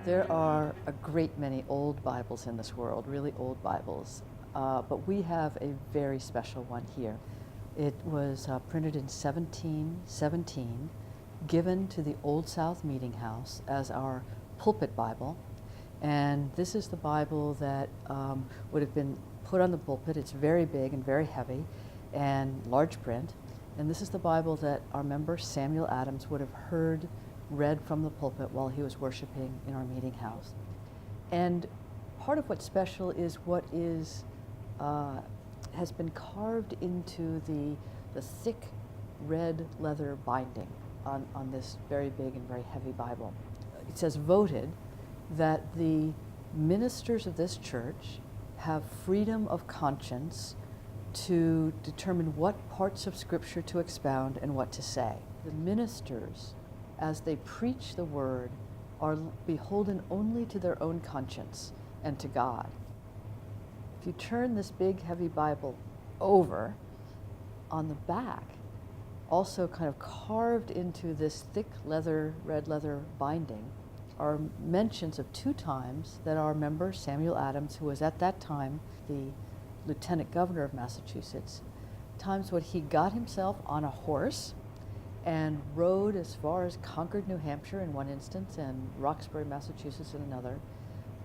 There are a great many old Bibles in this world, really old Bibles, but we have a very special one here. It was printed in 1717, given to the Old South Meeting House as our Pulpit Bible, and this is the Bible that would have been put on the pulpit. It's very big and very heavy and large print, and this is the Bible that our member Samuel Adams would have heard read from the pulpit while he was worshiping in our meeting house. And part of what's special is what is has been carved into the thick red leather binding on this very big and very heavy Bible. It says, voted that the ministers of this church have freedom of conscience to determine what parts of Scripture to expound and what to say. The ministers, as they preach the word, are beholden only to their own conscience and to God. If you turn this big, heavy Bible over, on the back, also kind of carved into this thick leather, red leather binding, are mentions of 2 times that our member Samuel Adams, who was at that time the Lieutenant Governor of Massachusetts, times when he got himself on a horse and rode as far as Concord, New Hampshire in one instance, and Roxbury, Massachusetts in another,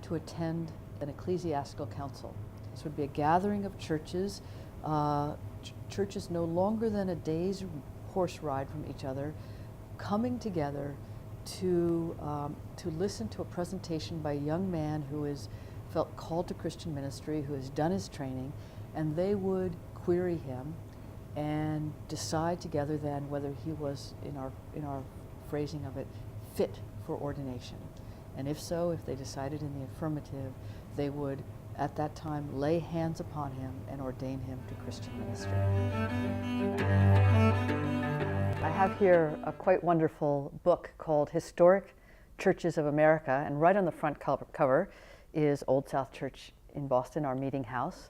to attend an ecclesiastical council. This would be a gathering of churches, churches no longer than a day's horse ride from each other, coming together to listen to a presentation by a young man who is felt called to Christian ministry, who has done his training, and they would query him and decide together then whether he was, in our phrasing of it, fit for ordination. And if so, if they decided in the affirmative, they would at that time lay hands upon him and ordain him to Christian ministry. I have here a quite wonderful book called Historic Churches of America, and right on the front cover is Old South Church in Boston, our meeting house.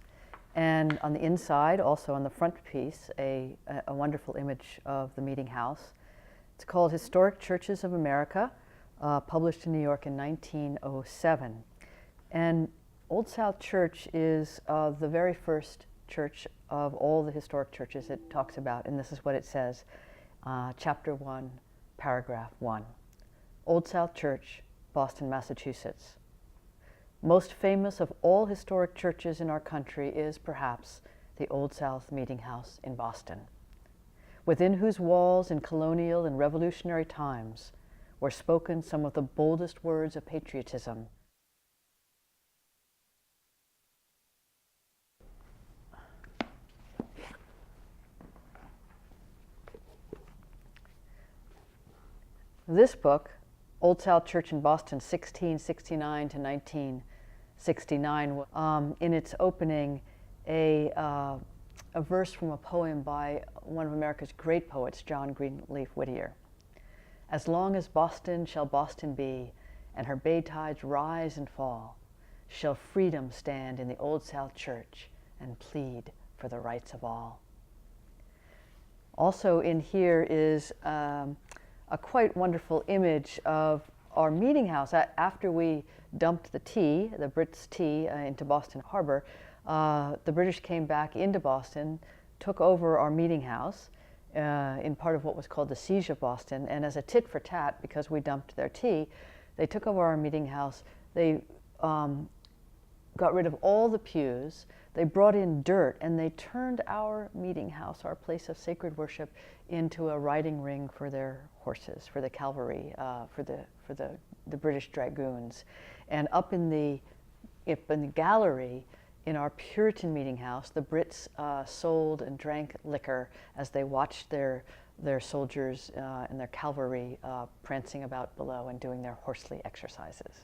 And on the inside, also on the front piece, a wonderful image of the meeting house. It's called Historic Churches of America, published in New York in 1907. And Old South Church is the very first church of all the historic churches it talks about, and this is what it says, Chapter 1, Paragraph 1. Old South Church, Boston, Massachusetts. Most famous of all historic churches in our country is, perhaps, the Old South Meeting House in Boston, within whose walls in colonial and revolutionary times were spoken some of the boldest words of patriotism. This book, Old South Church in Boston, 1669 to 1969, in its opening, a verse from a poem by one of America's great poets, John Greenleaf Whittier. As long as Boston shall Boston be, and her bay tides rise and fall, shall freedom stand in the Old South Church and plead for the rights of all. Also in here is a quite wonderful image of our meeting house. After we dumped the tea, the Brits' tea, into Boston Harbor, the British came back into Boston, took over our meeting house in part of what was called the Siege of Boston, and as a tit for tat, because we dumped their tea, they took over our meeting house. They got rid of all the pews, they brought in dirt, and they turned our meeting house, our place of sacred worship, into a riding ring for their horses, for the cavalry, for the British dragoons. And up in the gallery in our Puritan meeting house, the Brits sold and drank liquor as they watched their soldiers and their cavalry prancing about below and doing their horsely exercises.